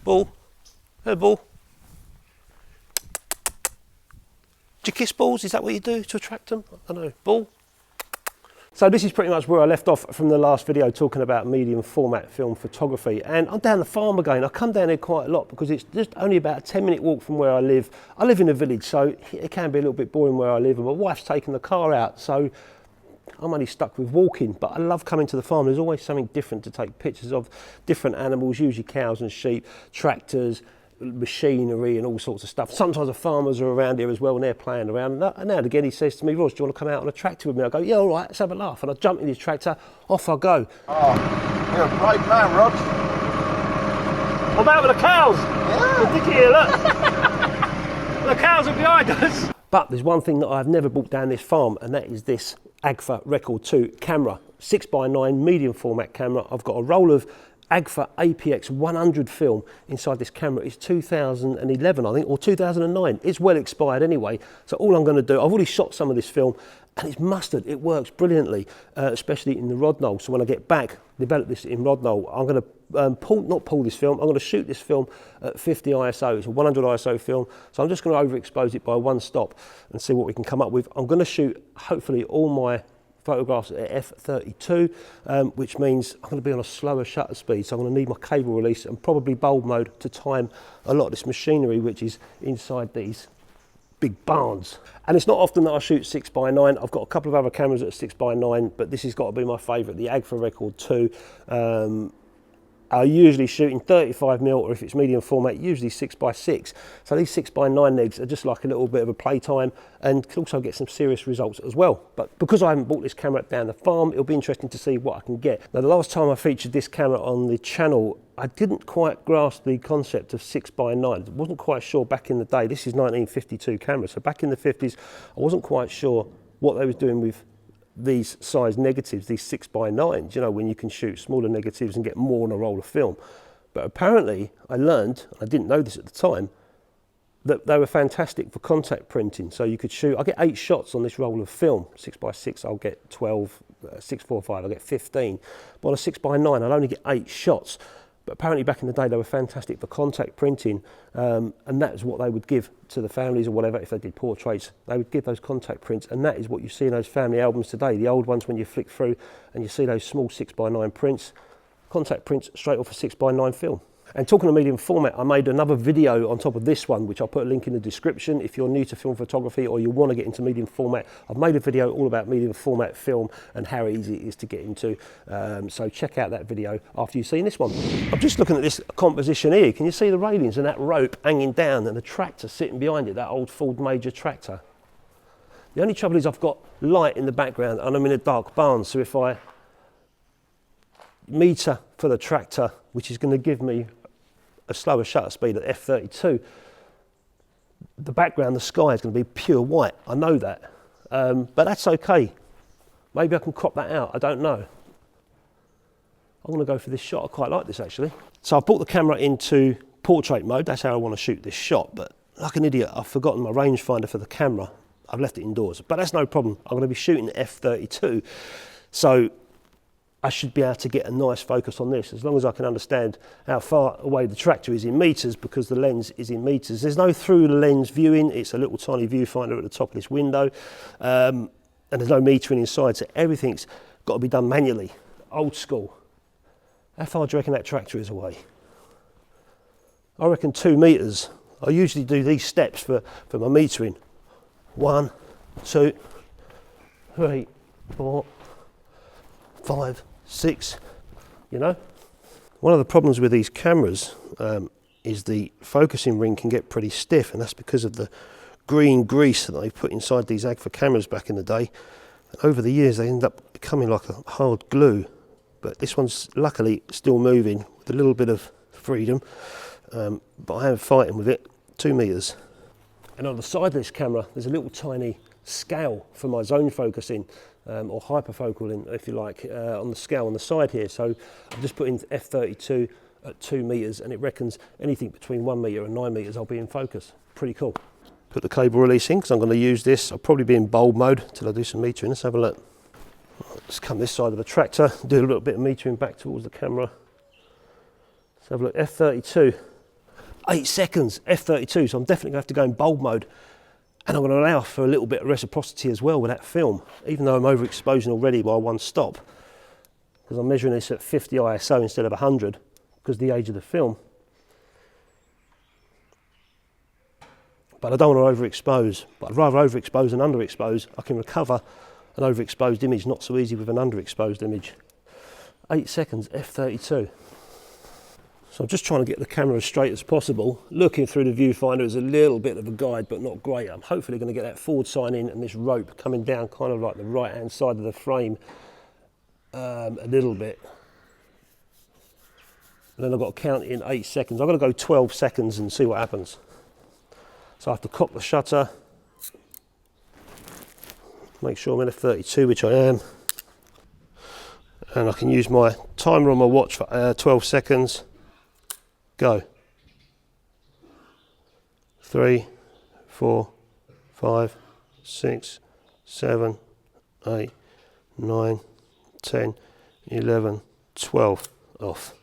Ball. Hello, ball. Do you kiss balls? Is that what you do to attract them? I don't know. Ball. So this is pretty much where I left off from the last video, talking about medium format film photography. And I'm down the farm again. I come down here quite a lot because it's just only about a 10-minute walk from where I live. I live in a village, so it can be a little bit boring where I live, and my wife's taken the car out, so I'm only stuck with walking. But I love coming to the farm. There's always something different to take pictures of, different animals, usually cows and sheep, tractors, machinery and all sorts of stuff. Sometimes the farmers are around here as well and they're playing around, and now and again he says to me, "Ross, do you want to come out on a tractor with me?" I go, "Yeah, all right, let's have a laugh." And I jump in his tractor, off I go. Oh, you're a bright man, Rod. What about with the cows? Yeah. Look here, look. The cows are behind us. But there's one thing that I've never brought down this farm, and that is this AGFA Record II camera, 6x9 medium format camera. I've got a roll of AGFA APX 100 film inside this camera. It's 2011, I think, or 2009. It's well expired anyway. So all I'm going to do, I've already shot some of this film, and it's mustard. It works brilliantly, especially in the RODINAL. So when I get back, develop this in RODINAL, I'm going to not pull this film. I'm going to shoot this film at 50 ISO. It's a 100 ISO film. So I'm just going to overexpose it by one stop and see what we can come up with. I'm going to shoot hopefully all my photographs at f/32, which means I'm going to be on a slower shutter speed, so I'm going to need my cable release and probably bulb mode to time a lot of this machinery which is inside these big barns. And it's not often that I shoot 6x9. I've got a couple of other cameras that are 6x9, but this has got to be my favourite, the AGFA Record II. I usually shoot in 35mm, or if it's medium format, usually 6x6. So these 6x9 legs are just like a little bit of a playtime, and can also get some serious results as well. But because I haven't brought this camera down the farm, it'll be interesting to see what I can get. Now, the last time I featured this camera on the channel, I didn't quite grasp the concept of 6x9. I wasn't quite sure back in the day. This is 1952 camera, so back in the 50s, I wasn't quite sure what they was doing with these size negatives, these 6x9s, you know, when you can shoot smaller negatives and get more on a roll of film. But apparently I learned, I didn't know this at the time, that they were fantastic for contact printing. So you could shoot, I get 8 shots on this roll of film. 6x6 I'll get 12, 645 I'll get 15. But on a 6x9 I'll only get 8 shots. But apparently back in the day they were fantastic for contact printing, and that's what they would give to the families or whatever. If they did portraits, they would give those contact prints, and that is what you see in those family albums today. The old ones, when you flick through and you see those small 6x9 prints, contact prints straight off a 6x9 film. And talking of medium format, I made another video on top of this one, which I'll put a link in the description. If you're new to film photography or you want to get into medium format, I've made a video all about medium format film and how easy it is to get into. So check out that video after you've seen this one. I'm just looking at this composition here. Can you see the railings and that rope hanging down and the tractor sitting behind it, that old Ford Major tractor? The only trouble is I've got light in the background and I'm in a dark barn, so if I meter for the tractor, which is going to give me a slower shutter speed at f/32, the background, the sky is going to be pure white. I know that, but that's okay. Maybe I can crop that out, I don't know. I'm going to go for this shot. I quite like this actually. So I've brought the camera into portrait mode. That's how I want to shoot this shot, but like an idiot I've forgotten my rangefinder for the camera. I've left it indoors, but that's no problem. I'm going to be shooting f/32, so I should be able to get a nice focus on this, as long as I can understand how far away the tractor is in meters, because the lens is in meters. There's no through the lens viewing. It's a little tiny viewfinder at the top of this window, and there's no metering inside, so everything's got to be done manually, old school. How far do you reckon that tractor is away? I reckon 2 meters. I usually do these steps for my metering. 1, 2, 3, 4, 5, 6, you know. One of the problems with these cameras is the focusing ring can get pretty stiff, and that's because of the green grease that they put inside these AGFA cameras back in the day. And over the years they end up becoming like a hard glue, but this one's luckily still moving with a little bit of freedom, but I am fighting with it. 2 meters. And on the side of this camera there's a little tiny scale for my zone focusing, or hyperfocal, if you like, on the scale on the side here. So I've just put in f/32 at 2 meters, and it reckons anything between 1 meter and 9 meters I'll be in focus. Pretty cool. Put the cable release in because I'm going to use this. I'll probably be in bulb mode till I do some metering. Let's have a look. Let's come this side of the tractor, do a little bit of metering back towards the camera. Let's have a look. f/32 8 seconds, f32, so I'm definitely going to have to go in bulb mode. And I'm going to allow for a little bit of reciprocity as well with that film, even though I'm overexposing already by one stop, because I'm measuring this at 50 ISO instead of 100, because of the age of the film. But I don't want to overexpose, but I'd rather overexpose than underexpose. I can recover an overexposed image not so easy with an underexposed image. 8 seconds, f32. So I'm just trying to get the camera as straight as possible. Looking through the viewfinder is a little bit of a guide, but not great. I'm hopefully going to get that forward sign in and this rope coming down kind of like the right hand side of the frame a little bit. And then I've got to count it in 8 seconds. I've got to go 12 seconds and see what happens. So I have to cock the shutter, make sure I'm in f32, which I am. And I can use my timer on my watch for 12 seconds. Go. 3, 4, 5, 6, 7, 8, 9, 10, 11, 12. Off.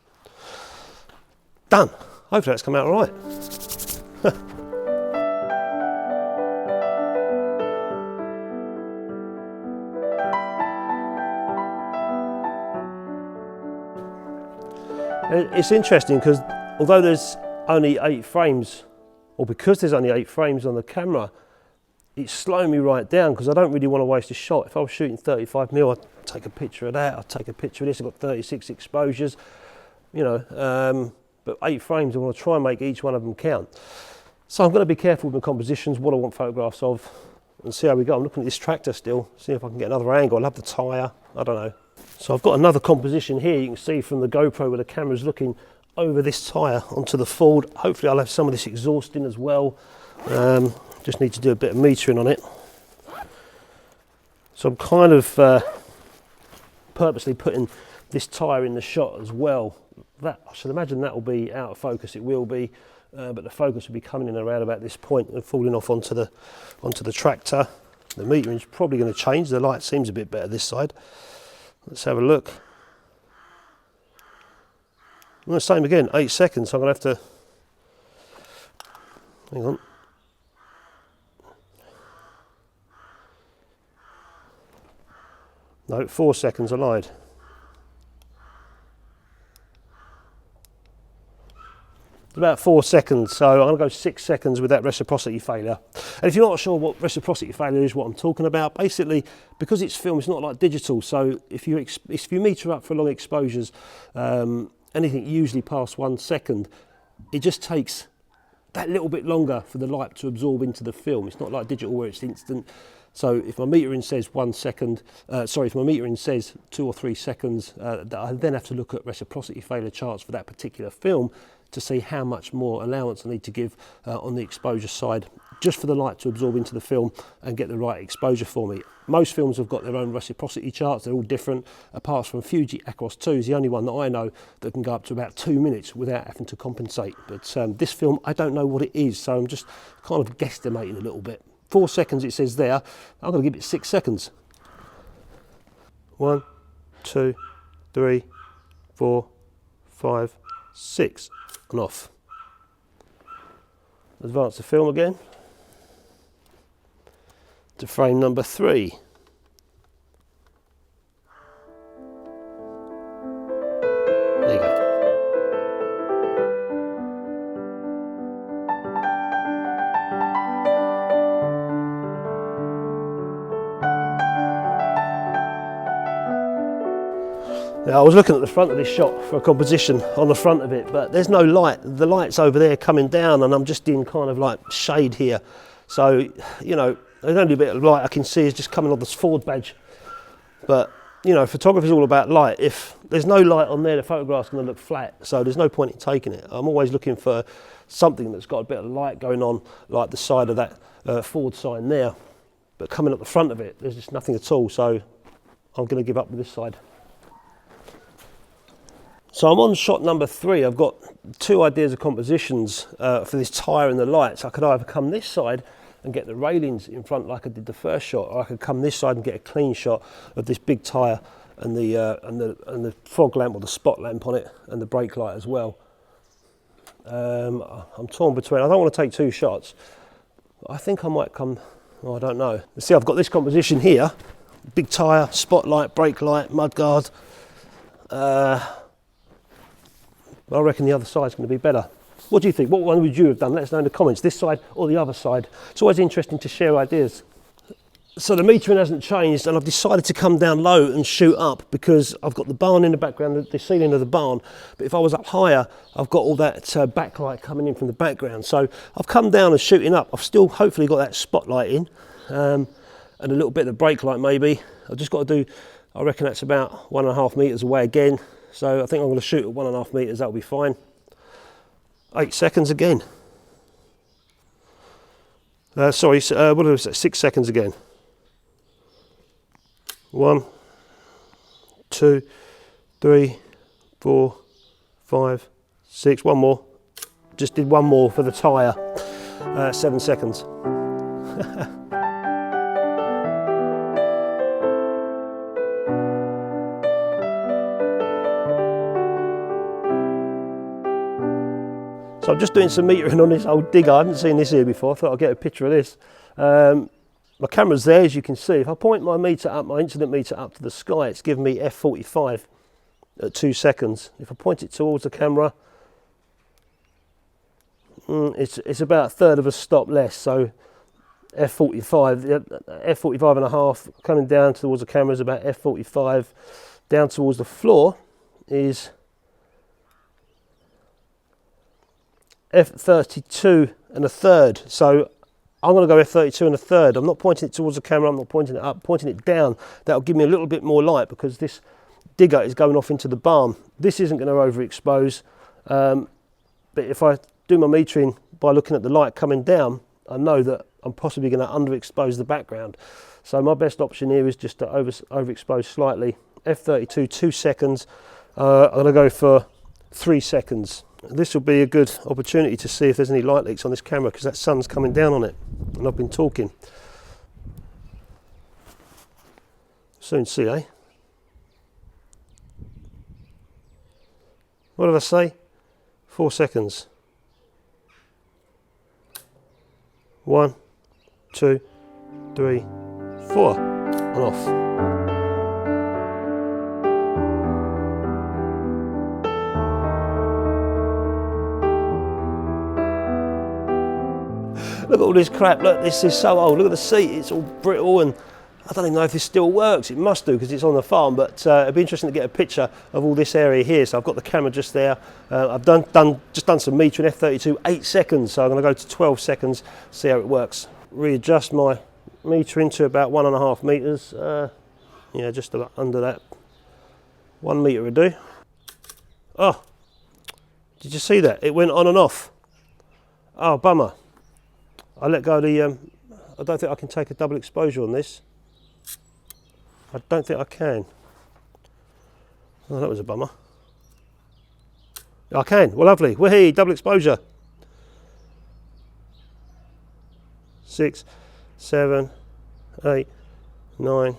Done. Hopefully that's come out all right. It's interesting because although there's only 8 frames, or because there's only 8 frames on the camera, it's slowing me right down because I don't really want to waste a shot. If I was shooting 35mm, I'd take a picture of that, I'd take a picture of this. I've got 36 exposures, you know, but 8 frames, I want to try and make each one of them count. So I'm going to be careful with my compositions, what I want photographs of, and see how we go. I'm looking at this tractor still, see if I can get another angle. I love the tyre, I don't know. So I've got another composition here, you can see from the GoPro where the camera's looking over this tyre onto the Ford. Hopefully I'll have some of this exhaust in as well. Just need to do a bit of metering on it. So I'm kind of purposely putting this tyre in the shot as well. That, I should imagine that will be out of focus, it will be, but the focus will be coming in around about this point and falling off onto the tractor. The metering's probably going to change, the light seems a bit better this side. Let's have a look. Well, the same again, 8 seconds, so I'm going to have to, hang on. No, 4 seconds, I lied. It's about 4 seconds, so I'm going to go 6 seconds with that reciprocity failure. And if you're not sure what reciprocity failure is, what I'm talking about, basically, because it's film, it's not like digital, so if you meter up for long exposures, anything usually past 1 second, it just takes that little bit longer for the light to absorb into the film. It's not like digital where it's instant. So if my metering says 1 second, if my metering says 2 or 3 seconds, I then have to look at reciprocity failure charts for that particular film to see how much more allowance I need to give on the exposure side, just for the light to absorb into the film and get the right exposure for me. Most films have got their own reciprocity charts, they're all different, apart from Fuji Acros 2 is the only one that I know that can go up to about 2 minutes without having to compensate. But this film, I don't know what it is, so I'm just kind of guesstimating a little bit. 4 seconds it says there, I'm going to give it 6 seconds. 1, 2, 3, 4, 5, 6, and off. Advance the film again to frame number 3. There you go. Now, I was looking at the front of this shot for a composition on the front of it, but there's no light. The light's over there coming down and I'm just in kind of like shade here. So, you know, there's only a bit of light I can see is just coming on this Ford badge. But, you know, photography is all about light. If there's no light on there, the photograph's going to look flat. So there's no point in taking it. I'm always looking for something that's got a bit of light going on, like the side of that Ford sign there. But coming up the front of it, there's just nothing at all. So I'm going to give up with this side. So I'm on shot number 3. I've got 2 ideas of compositions for this tyre and the lights. I could either come this side and get the railings in front like I did the first shot, or I could come this side and get a clean shot of this big tyre and the fog lamp or the spot lamp on it and the brake light as well. I'm torn between, I don't want to take 2 shots. I think I might come, oh, I don't know. Let's see, I've got this composition here. Big tyre, spotlight, brake light, mudguard. I reckon the other side's going to be better. What do you think? What one would you have done? Let us know in the comments, this side or the other side. It's always interesting to share ideas. So the metering hasn't changed, and I've decided to come down low and shoot up because I've got the barn in the background, the ceiling of the barn. But if I was up higher, I've got all that backlight coming in from the background. So I've come down and shooting up. I've still hopefully got that spotlight in, and a little bit of the brake light maybe. I've just got to do, I reckon that's about 1.5 meters away again. So I think I'm going to shoot at 1.5 meters, that'll be fine. 8 seconds again. Sorry, what was it? 6 seconds again. 1, 2, 3, 4, 5, 6. One more. Just did one more for the tyre. 7 seconds. So I'm just doing some metering on this old digger. I haven't seen this here before. I thought I'd get a picture of this. My camera's there, as you can see. If I point my meter up, my incident meter up to the sky, it's giving me F45 at 2 seconds. If I point it towards the camera, it's about a third of a stop less. So F45, F45 and a half, coming down towards the camera is about F45. Down towards the floor is F32 and a third. So I'm going to go F32 and a third. I'm not pointing it towards the camera, I'm not pointing it up, pointing it down. That'll give me a little bit more light because this digger is going off into the barn. This isn't going to overexpose, but if I do my metering by looking at the light coming down, I know that I'm possibly going to underexpose the background. So my best option here is just to overexpose slightly. F32, 2 seconds. I'm going to go for 3 seconds. This will be a good opportunity to see if there's any light leaks on this camera because that sun's coming down on it and I've been talking. Soon see, eh? What did I say? 4 seconds. 1, 2, 3, 4, and off. Look at all this crap, look, this is so old. Look at the seat, it's all brittle, and I don't even know if this still works. It must do because it's on the farm, but it'd be interesting to get a picture of all this area here. So I've got the camera just there. I've just done some metering, F32, 8 seconds. So I'm gonna go to 12 seconds, see how it works. Readjust my metering to about 1.5 meters. Yeah, just about under that. 1 meter would do. Oh, did you see that? It went on and off. Oh, bummer. I let go of the, I don't think I can take a double exposure on this. I don't think I can. Oh, that was a bummer. I can, well lovely, woohoo, double exposure. 6, 7, 8, 9,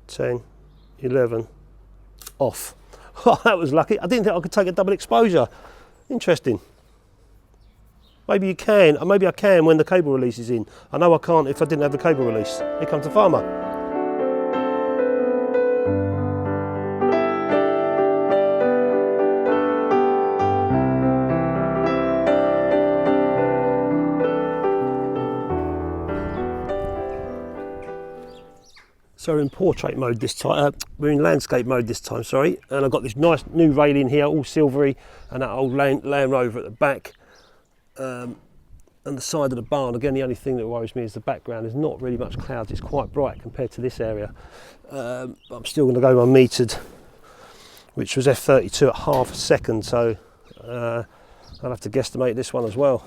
10, 11, off. Oh, that was lucky. I didn't think I could take a double exposure. Interesting. Maybe you can, or maybe I can when the cable release is in. I know I can't if I didn't have the cable release. Here comes the farmer. So we're in portrait mode this time, we're in landscape mode this time, sorry. And I've got this nice new railing here, all silvery, and that old Land Rover at the back. And the side of the barn. Again, the only thing that worries me is the background. There's not really much clouds, it's quite bright compared to this area. But I'm still going to go my metered, which was F32 at half a second, so I'll have to guesstimate this one as well.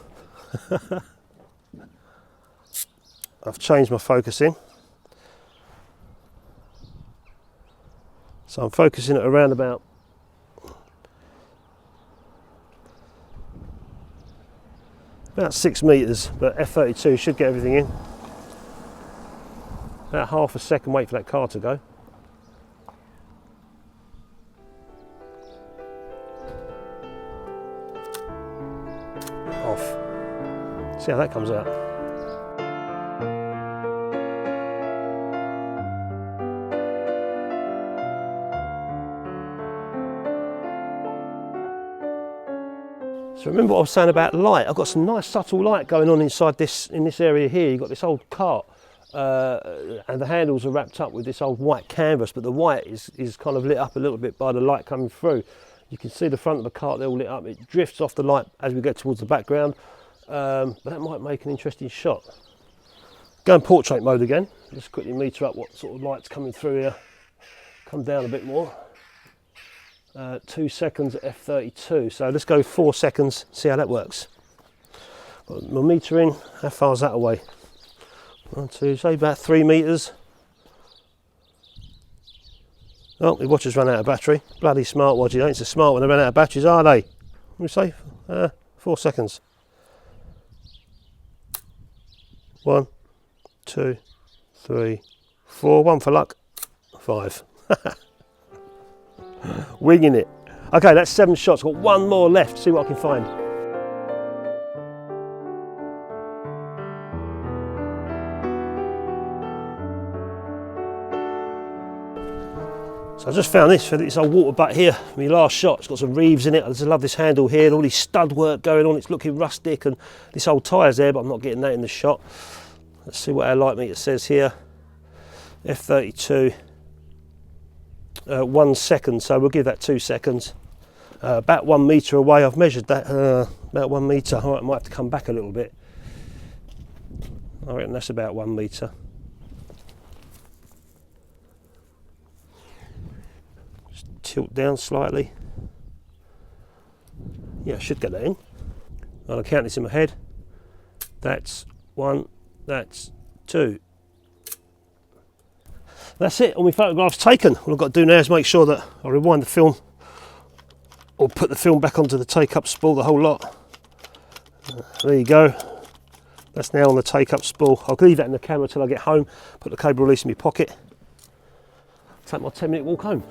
I've changed my focusing. So I'm focusing it around about about 6 meters, but F32 should get everything in. About half a second, wait for that car to go. See how that comes out. So remember what I was saying about light? I've got some nice subtle light going on inside this, in this area here. You've got this old cart and the handles are wrapped up with this old white canvas, but the white is kind of lit up a little bit by the light coming through. You can see the front of the cart there all lit up. It drifts off the light as we get towards the background, but that might make an interesting shot. Go in portrait mode again. Just quickly meter up what sort of light's coming through here. Come down a bit more. 2 seconds at f32, so let's go 4 seconds, see how that works. Got my meter in. How far is that away? 1, 2, say about 3 meters. Oh, the watch has run out of battery. Bloody smartwatch, you know, it's a smart one. They run out of batteries, are they? What do we say? 4 seconds. 1, 2, 3, 4. 1 for luck. 5. Winging it. Okay, that's 7 shots. Got 1 more left. See what I can find. So I just found this for this old water butt here. My last shot. It's got some reeves in it. I just love this handle here and all this stud work going on. It's looking rustic and this old tyre's there, but I'm not getting that in the shot. Let's see what our light meter says here. F32. 1 second, so we'll give that 2 seconds. About 1 meter away. I've measured that. About 1 meter. All right, I might have to come back a little bit. I reckon that's about 1 meter. Just tilt down slightly. Yeah, I should get that in. I'll count this in my head. That's 1. That's 2. That's it, all my photographs taken. What I've got to do now is make sure that I rewind the film or put the film back onto the take-up spool, the whole lot. There you go. That's now on the take-up spool. I'll leave that in the camera till I get home, put the cable release in my pocket. Take my 10-minute walk home.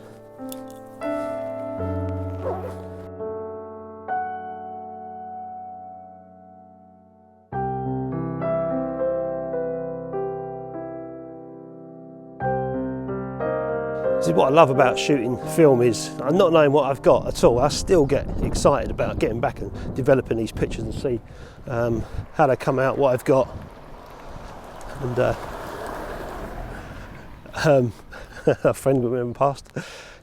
This is what I love about shooting film is I'm not knowing what I've got at all. I still get excited about getting back and developing these pictures and see how they come out, what I've got. And a friend with me in the past.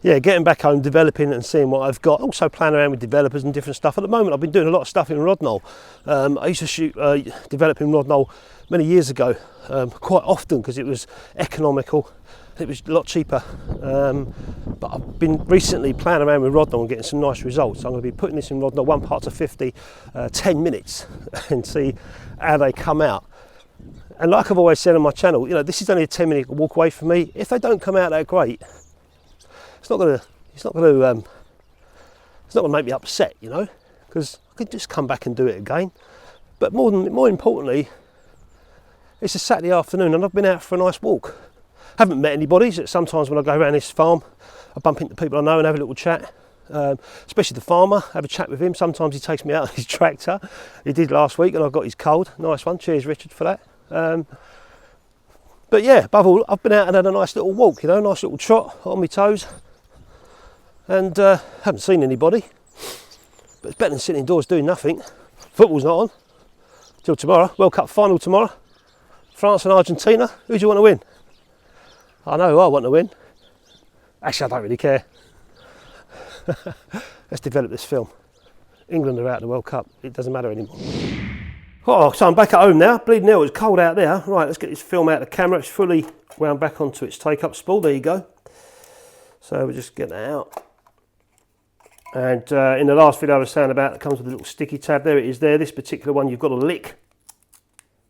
Yeah, getting back home, developing and seeing what I've got. Also playing around with developers and different stuff. At the moment I've been doing a lot of stuff in RODINAL. I used to shoot developing RODINAL many years ago, quite often because it was economical. It was a lot cheaper, but I've been recently playing around with RODINAL and getting some nice results. I'm going to be putting this in RODINAL 1:50, 10 minutes and see how they come out. And like I've always said on my channel, you know, this is only a 10-minute walk away from me. If they don't come out that great, it's not going to make me upset, you know, because I can just come back and do it again. But more importantly, it's a Saturday afternoon and I've been out for a nice walk. Haven't met anybody. Sometimes when I go around this farm, I bump into people I know and have a little chat. Especially the farmer, have a chat with him. Sometimes he takes me out on his tractor. He did last week and I got his cold. Nice one. Cheers, Richard, for that. But yeah, above all, I've been out and had a nice little walk, you know, nice little trot on my toes. And haven't seen anybody. But it's better than sitting indoors doing nothing. Football's not on till tomorrow. World Cup final tomorrow. France and Argentina. Who do you want to win? I know who I want to win. Actually, I don't really care. Let's develop this film. England are out of the World Cup. It doesn't matter anymore. Oh, so I'm back at home now. Bleeding hell, it's cold out there. Right, let's get this film out of the camera. It's fully wound back onto its take-up spool. There you go. So we'll just get that out. And in the last video I was saying about, it comes with a little sticky tab. There it is there. This particular one you've got to lick.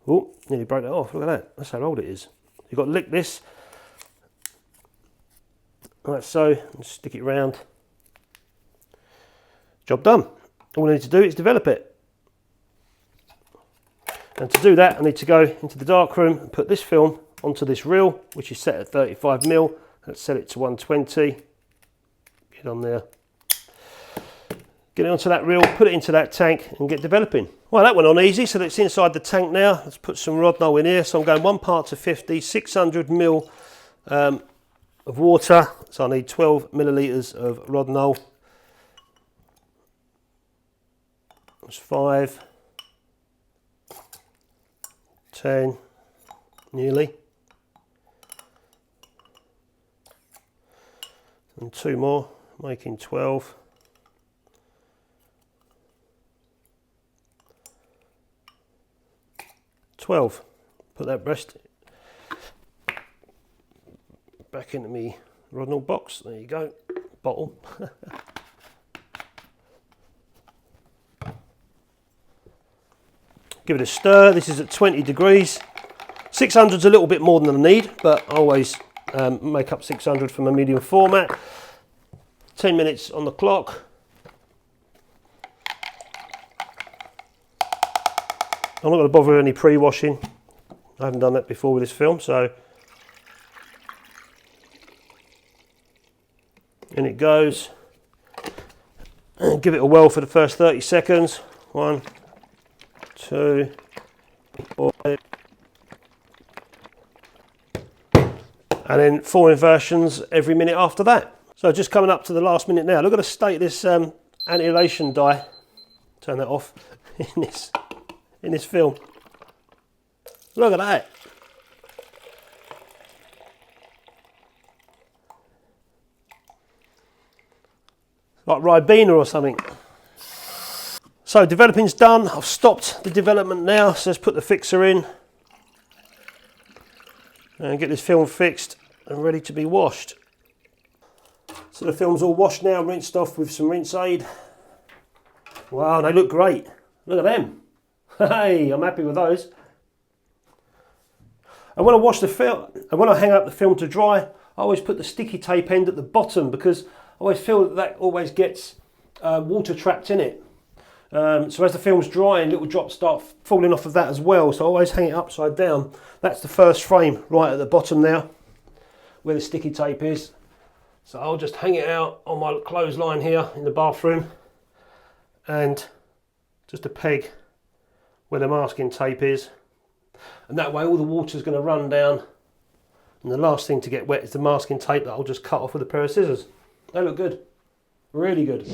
Oh, nearly broke that off. Look at that. That's how old it is. You've got to lick this. Like so, and stick it round. Job done. All I need to do is develop it. And to do that, I need to go into the darkroom and put this film onto this reel, which is set at 35mm. Let's set it to 120. Get on there. Get it onto that reel, put it into that tank and get developing. Well, that went on easy, so that's inside the tank now. Let's put some RODINAL in here. So I'm going 1 part to 50, 600 ml of water. So I need 12 millilitres of RODINAL. That's 5, 10, nearly. And 2 more, making 12. 12. Put that breast back into me RODINAL box. There you go, bottle. Give it a stir. This is at 20 degrees. 600's a little bit more than I need, but I always make up 600 from a medium format. 10 minutes on the clock. I'm not going to bother with any pre-washing. I haven't done that before with this film, so in it goes. And give it a whirl for the first 30 seconds. 1, 2, 4, and then 4 inversions every minute after that. So just coming up to the last minute now. Look at the state of this anti-elation dye. Turn that off in this film. Look at that. Like Ribena or something. So developing's done. I've stopped the development now, so let's put the fixer in and get this film fixed and ready to be washed. So the film's all washed now, rinsed off with some rinse aid. Wow, they look great. Look at them. Hey, I'm happy with those. And when I wash the film, and when I hang up the film to dry, I always put the sticky tape end at the bottom because I always feel that always gets water trapped in it. So as the film's drying, little drops start falling off of that as well. So I always hang it upside down. That's the first frame right at the bottom now, where the sticky tape is. So I'll just hang it out on my clothesline here in the bathroom, and just a peg where the masking tape is, and that way all the water's going to run down, and the last thing to get wet is the masking tape that I'll just cut off with a pair of scissors. They look good, really good.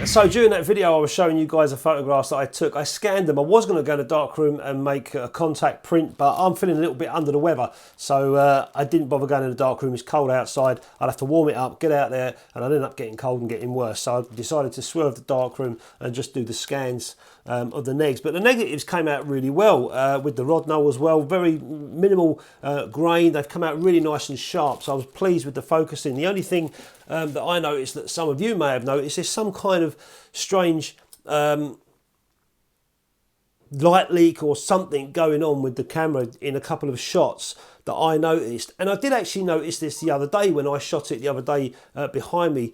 So during that video I was showing you guys the photographs that I took. I scanned them. I was going to go to darkroom and make a contact print, but I'm feeling a little bit under the weather, so I didn't bother going to the darkroom. It's cold outside, I'd have to warm it up, get out there, and I'd end up getting cold and getting worse. So I decided to swerve the darkroom and just do the scans of the negs. But the negatives came out really well with the RODINAL as well. Very minimal grain. They've come out really nice and sharp, so I was pleased with the focusing. The only thing that I noticed, that some of you may have noticed, is some kind of strange light leak or something going on with the camera in a couple of shots that I noticed. And I did actually notice this the other day when I shot it the other day behind me,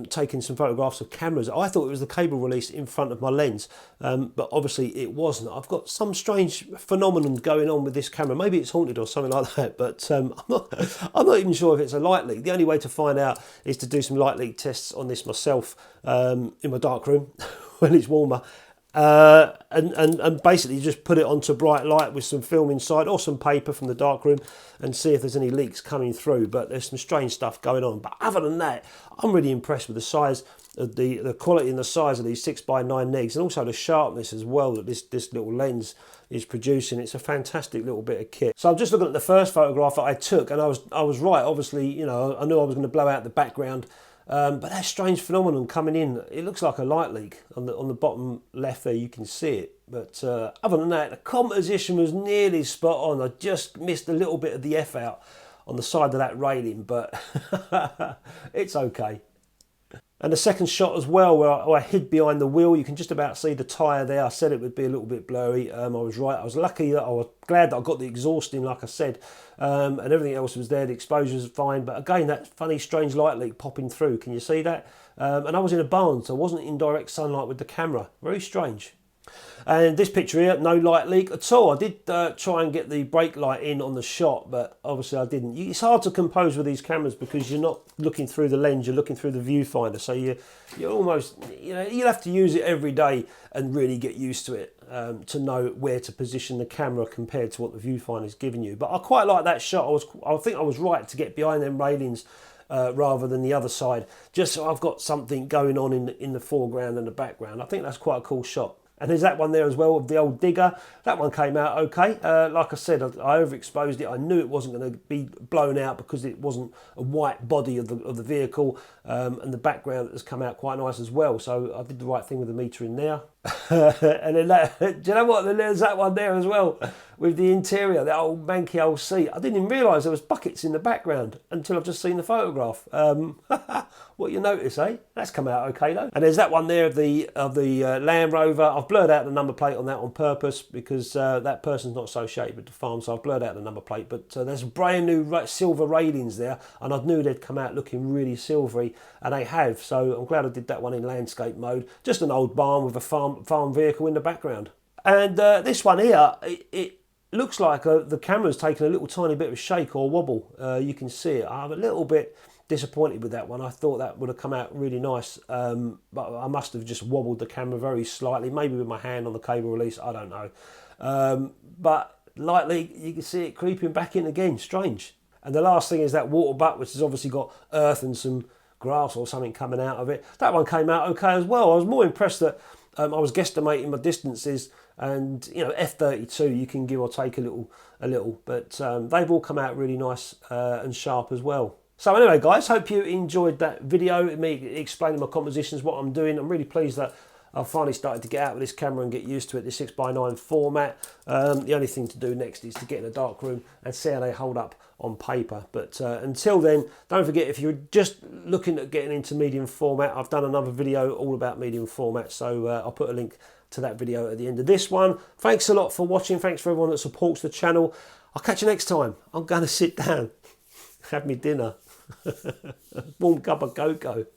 taking some photographs of cameras. I thought it was the cable release in front of my lens, but obviously it wasn't. I've got some strange phenomenon going on with this camera. Maybe it's haunted or something like that, but I'm not even sure if it's a light leak. The only way to find out is to do some light leak tests on this myself in my darkroom when it's warmer. And basically just put it onto bright light with some film inside or some paper from the darkroom and see if there's any leaks coming through. But there's some strange stuff going on. But other than that, I'm really impressed with the size of the quality and the size of these 6x9 negs, and also the sharpness as well that this little lens is producing. It's a fantastic little bit of kit. So I'm just looking at the first photograph that I took, and I was right. Obviously, you know, I knew I was going to blow out the background. But that strange phenomenon coming in, it looks like a light leak on the bottom left there. You can see it, but other than that, the composition was nearly spot on. I just missed a little bit of the F out on the side of that railing, but it's okay. And the second shot as well, where I hid behind the wheel, you can just about see the tyre there. I said it would be a little bit blurry. I was right. I was lucky that I was glad that I got the exhaust in, like I said, and everything else was there. The exposure was fine, but again, that funny, strange light leak popping through. Can you see that? And I was in a barn, so I wasn't in direct sunlight with the camera. Very strange. And this picture here, no light leak at all. I did try and get the brake light in on the shot, but obviously I didn't. It's hard to compose with these cameras because you're not looking through the lens, you're looking through the viewfinder. So you're almost, you know, you'll have to use it every day and really get used to it. to know where to position the camera compared to what the viewfinder's giving you. But I quite like that shot. I think I was right to get behind them railings rather than the other side, just so I've got something going on in the foreground and the background. I think that's quite a cool shot. And there's that one there as well of the old digger. That one came out okay. Like I said, I overexposed it. I knew it wasn't going to be blown out because it wasn't a white body of the vehicle, and the background has come out quite nice as well. So I did the right thing with the meter in there. And then that, do you know what? Then there's that one there as well with the interior, that old manky old seat. I didn't even realise there was buckets in the background until I've just seen the photograph. What you notice, eh? That's come out okay though. And there's that one there of the Land Rover. I've blurred out the number plate on that on purpose because that person's not associated with the farm, so I've blurred out the number plate. But there's brand new silver railings there, and I knew they'd come out looking really silvery, and they have. So I'm glad I did that one in landscape mode. Just an old barn with a farm vehicle in the background. And this one here, it looks like the camera's taken a little tiny bit of a shake or wobble. You can see it. I'm a little bit disappointed with that one. I thought that would have come out really nice, but I must have just wobbled the camera very slightly, maybe with my hand on the cable release, I don't know. But lightly, you can see it creeping back in again, strange. And the last thing is that water butt, which has obviously got earth and some grass or something coming out of it. That one came out okay as well. I was more impressed that I was guesstimating my distances, and you know, f32 you can give or take a little, but they've all come out really nice and sharp as well. So anyway guys, hope you enjoyed that video, me explaining my compositions, what I'm doing. I'm really pleased that I've finally started to get out with this camera and get used to it, the 6:9 format. The only thing to do next is to get in a darkroom and see how they hold up on paper. But until then, don't forget, if you're just looking at getting into medium format, I've done another video all about medium format, so I'll put a link to that video at the end of this one. Thanks a lot for watching. Thanks for everyone that supports the channel. I'll catch you next time. I'm going to sit down, have me dinner, warm cup of cocoa.